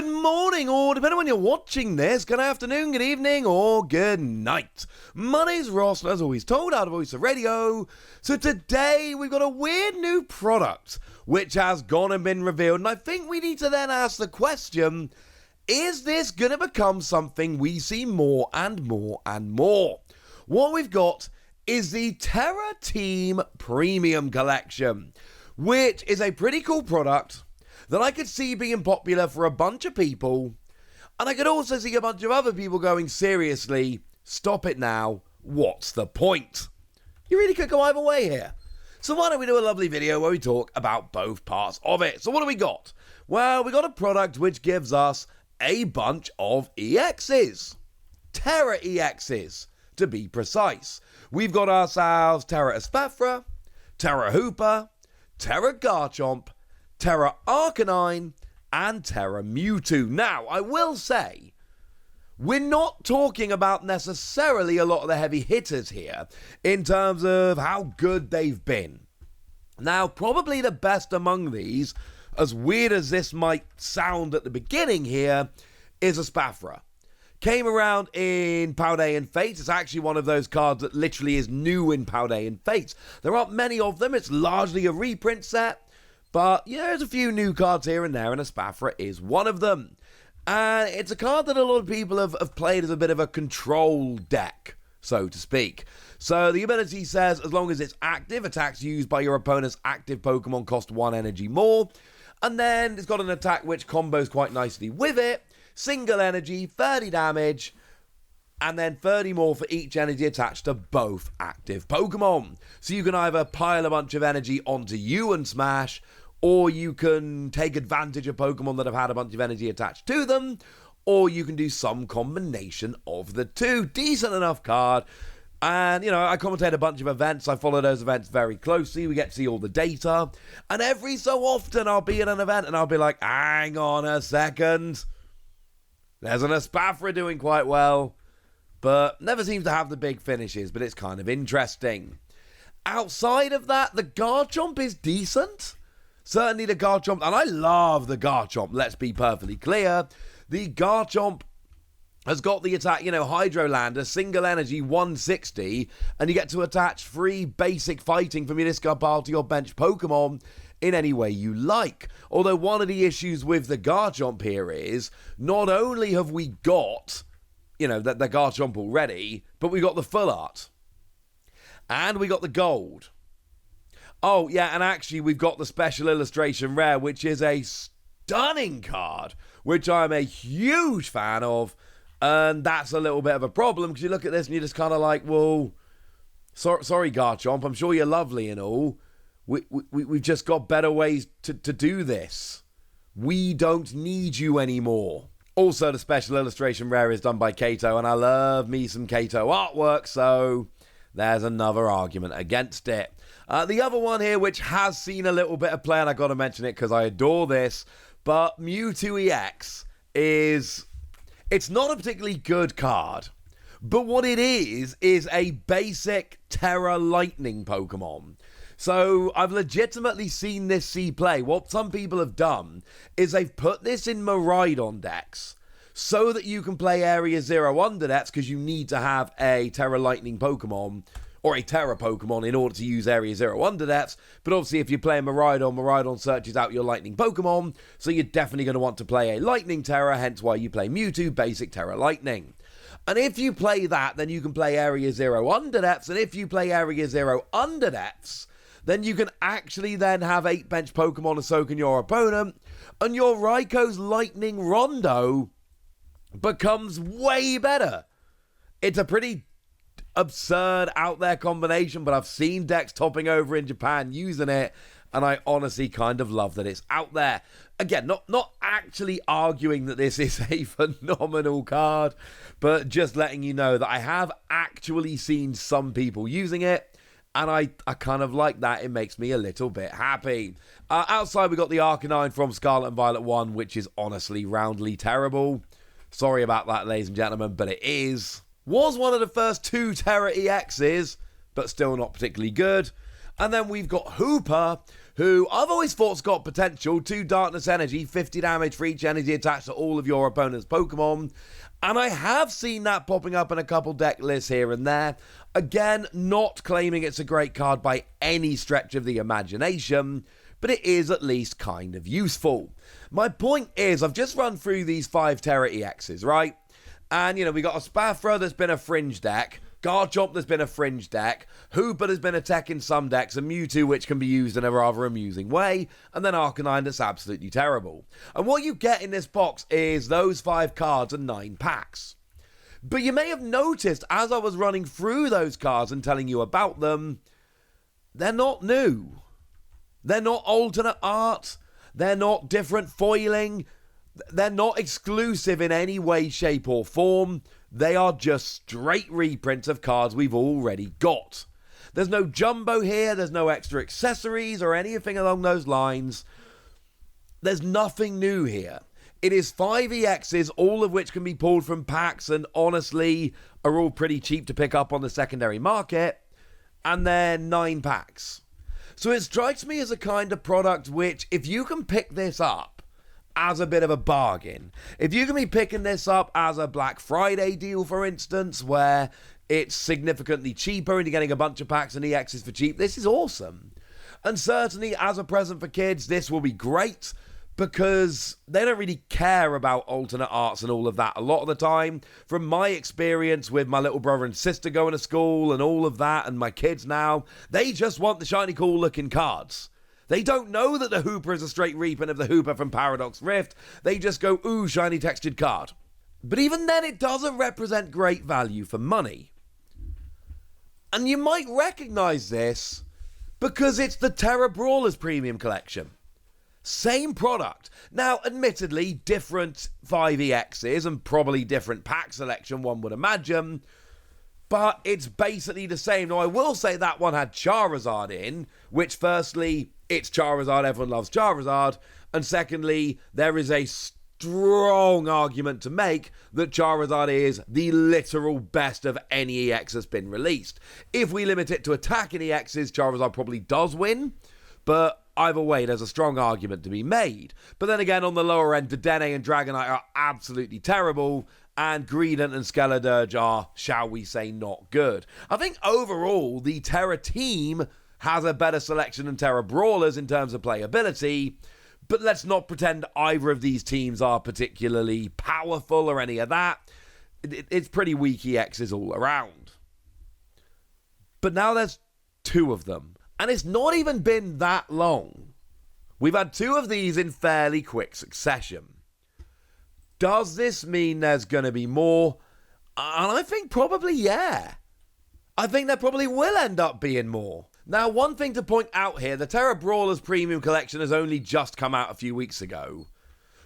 Good morning, or depending on when you're watching this, good afternoon, good evening, or good night. My name's Ross, and as always told, out of Voice of Radio. So today, we've got a weird new product, which has gone and been revealed, and I think we need to then ask the question, is this going to become something we see more and more and more? What we've got is the Tera Team Premium Collection, which is a pretty cool product that I could see being popular for a bunch of people, and I could also see a bunch of other people going, seriously, stop it now, what's the point? You really could go either way here. So why don't we do a lovely video where we talk about both parts of it. So what do we got? Well, we got a product which gives us a bunch of EXs. Tera EXs, to be precise. We've got ourselves Tera Espafra, Tera Hoopa, Tera Garchomp, Tera Arcanine, and Tera Mewtwo. Now, I will say, we're not talking about necessarily a lot of the heavy hitters here in terms of how good they've been. Now, probably the best among these, as weird as this might sound at the beginning here, is Espafra. Came around in Paldea and Fates. It's actually one of those cards that literally is new in Paldea and Fates. There aren't many of them. It's largely a reprint set. But, yeah, there's a few new cards here and there, and Espafra is one of them. And it's a card that a lot of people have played as a bit of a control deck, so to speak. So the ability says, as long as it's active, attacks used by your opponent's active Pokemon cost 1 energy more. And then it's got an attack which combos quite nicely with it. Single energy, 30 damage, and then 30 more for each energy attached to both active Pokemon. So you can either pile a bunch of energy onto you and smash, or you can take advantage of Pokemon that have had a bunch of energy attached to them, or you can do some combination of the two. Decent enough card. And, you know, I commentate a bunch of events. I follow those events very closely. We get to see all the data. And every so often I'll be at an event and I'll be like, hang on a second. There's an Espafra doing quite well, but never seems to have the big finishes, but it's kind of interesting. Outside of that, the Garchomp is decent. Certainly the Garchomp, and I love the Garchomp, let's be perfectly clear. The Garchomp has got the attack, you know, Hydrolander, single energy, 160, and you get to attach 3 basic fighting from your discard pile to your bench Pokemon in any way you like. Although one of the issues with the Garchomp here is, not only have we got, you know, the Garchomp already, but we got the full art. And we got the gold. Oh, yeah, and actually we've got the special illustration rare, which is a stunning card, which I'm a huge fan of. And that's a little bit of a problem, because you look at this and you're just kind of like, well, sorry Garchomp, I'm sure you're lovely and all. We've just got better ways to do this. We don't need you anymore. Also, the special illustration rare is done by Kato, and I love me some Kato artwork, so there's another argument against it. The other one here, which has seen a little bit of play, and I got to mention it because I adore this, but Mewtwo EX is... It's not a particularly good card, but what it is a basic Tera Lightning Pokemon. So I've legitimately seen this see play. What some people have done is they've put this in Miraidon decks so that you can play Area Zero Under decks, because you need to have a Tera Lightning Pokemon or a Tera Pokemon in order to use Area Zero Under decks. But obviously if you play Miraidon, Miraidon searches out your Lightning Pokemon, so you're definitely going to want to play a Lightning Tera, hence why you play Mewtwo, basic Tera Lightning. And if you play that, then you can play Area Zero Under depths, and if you play Area Zero Under depths, then you can actually then have 8 bench Pokemon Ahsoka your opponent, and your Raikou Lightning Rondo becomes way better. It's a pretty absurd out there combination, but I've seen decks topping over in Japan using it, and I honestly kind of love that it's out there. Again, not actually arguing that this is a phenomenal card, but just letting you know that I have actually seen some people using it, and I kind of like that. It makes me a little bit happy. Outside, we got the Arcanine from Scarlet and Violet 1, which is honestly roundly terrible. Sorry about that, ladies and gentlemen, but it is. Was one of the first 2 Tera EXs, but still not particularly good. And then we've got Hoopa, who I've always thought's got potential. 2 Darkness Energy, 50 damage for each energy attached to all of your opponent's Pokemon. And I have seen that popping up in a couple deck lists here and there. Again, not claiming it's a great card by any stretch of the imagination, but it is at least kind of useful. My point is, I've just run through these 5 Tera EXs, right? And, we got a Spathra that's been a fringe deck, Garchomp that's been a fringe deck, Hoopa has been a tech in some decks, and Mewtwo which can be used in a rather amusing way, and then Arcanine that's absolutely terrible. And what you get in this box is those 5 cards and 9 packs. But you may have noticed as I was running through those cards and telling you about them, they're not new. They're not alternate art. They're not different foiling. They're not exclusive in any way, shape, or form. They are just straight reprints of cards we've already got. There's no jumbo here. There's no extra accessories or anything along those lines. There's nothing new here. It is 5 EXs, all of which can be pulled from packs and honestly are all pretty cheap to pick up on the secondary market. And then 9 packs. So it strikes me as a kind of product which, if you can pick this up as a bit of a bargain, if you can be picking this up as a Black Friday deal, for instance, where it's significantly cheaper and you're getting a bunch of packs and EXs for cheap, this is awesome. And certainly as a present for kids, this will be great, because they don't really care about alternate arts and all of that a lot of the time. From my experience with my little brother and sister going to school and all of that, and my kids now, they just want the shiny cool looking cards. They don't know that the Hoopa is a straight reprint of the Hoopa from Paradox Rift. They just go, ooh, shiny textured card. But even then, it doesn't represent great value for money. And you might recognize this because it's the Tera Brawlers Premium Collection. Same product. Now, admittedly, different 5EXs and probably different pack selection, one would imagine, but it's basically the same. Now, I will say that one had Charizard in, which firstly, it's Charizard, everyone loves Charizard, and secondly, there is a strong argument to make that Charizard is the literal best of any EX that's been released. If we limit it to attacking EXs, Charizard probably does win, but either way, there's a strong argument to be made. But then again, on the lower end, Dedenne and Dragonite are absolutely terrible, and Greedent and Skeledirge are, shall we say, not good. I think overall, the Tera team has a better selection than Tera Brawlers in terms of playability, but let's not pretend either of these teams are particularly powerful or any of that. It's pretty weak EXs all around. But now there's 2 of them. And it's not even been that long. We've had 2 of these in fairly quick succession. Does this mean there's going to be more? And I think probably, yeah. I think there probably will end up being more. Now, one thing to point out here, the Tera Brawlers Premium Collection has only just come out a few weeks ago.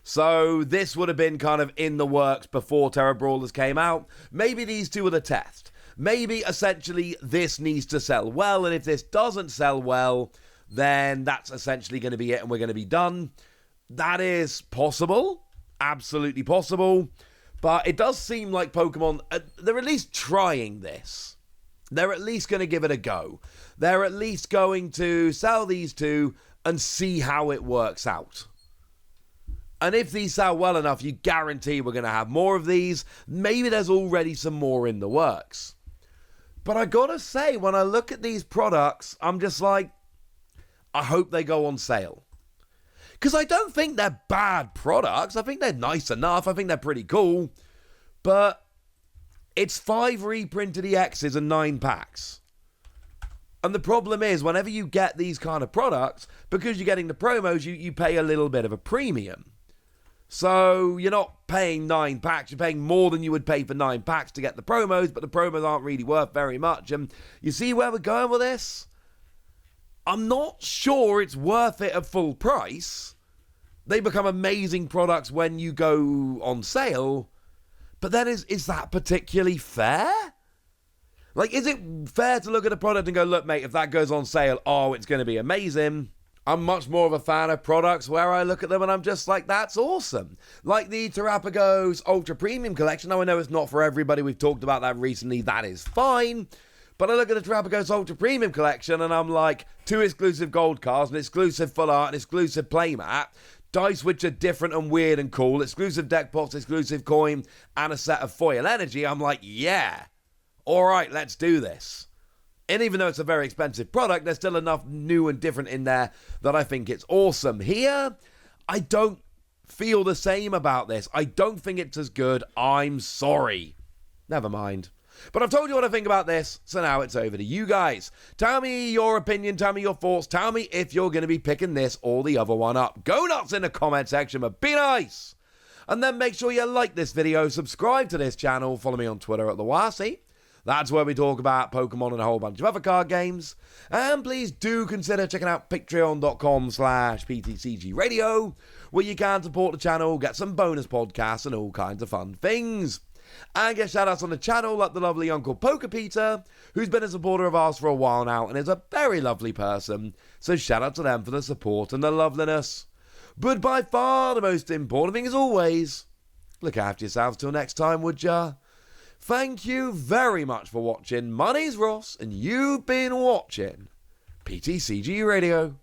So this would have been kind of in the works before Tera Brawlers came out. Maybe these 2 are the test. Maybe, essentially, this needs to sell well, and if this doesn't sell well, then that's essentially going to be it, and we're going to be done. That is possible. Absolutely possible. But it does seem like Pokemon, they're at least trying this. They're at least going to give it a go. They're at least going to sell these 2 and see how it works out. And if these sell well enough, you guarantee we're going to have more of these. Maybe there's already some more in the works. But I gotta say, when I look at these products, I'm just like, I hope they go on sale. Because I don't think they're bad products. I think they're nice enough. I think they're pretty cool. But it's 5 reprinted EXs and 9 packs. And the problem is, whenever you get these kind of products, because you're getting the promos, you pay a little bit of a premium. So you're not paying 9 packs, you're paying more than you would pay for 9 packs to get the promos, but the promos aren't really worth very much. And you see where we're going with this? I'm not sure it's worth it at full price. They become amazing products when you go on sale, but then is that particularly fair? Like, is it fair to look at a product and go, look, mate, if that goes on sale, oh, it's going to be amazing? I'm much more of a fan of products where I look at them and I'm just like, that's awesome. Like the Terrapagos Ultra Premium Collection. Now, I know it's not for everybody. We've talked about that recently. That is fine. But I look at the Terrapagos Ultra Premium Collection and I'm like, 2 exclusive gold cards, an exclusive full art, an exclusive playmat, dice which are different and weird and cool, exclusive deck pots, exclusive coin, and a set of foil energy. I'm like, yeah, alright, let's do this. And even though it's a very expensive product, there's still enough new and different in there that I think it's awesome. Here, I don't feel the same about this. I don't think it's as good. I'm sorry. Never mind. But I've told you what I think about this, so now it's over to you guys. Tell me your opinion, tell me your thoughts, tell me if you're going to be picking this or the other one up. Go nuts in the comment section, but be nice. And then make sure you like this video, subscribe to this channel, follow me on Twitter at @TheWasi. That's where we talk about Pokemon and a whole bunch of other card games. And please do consider checking out patreon.com/PTCG Radio, where you can support the channel, get some bonus podcasts and all kinds of fun things. And get shout outs on the channel like the lovely Uncle Poker Peter, who's been a supporter of ours for a while now and is a very lovely person. So shout out to them for the support and the loveliness. But by far the most important thing is always, look after yourselves till next time, would ya? Thank you very much for watching. My name's Ross, and you've been watching PTCG Radio.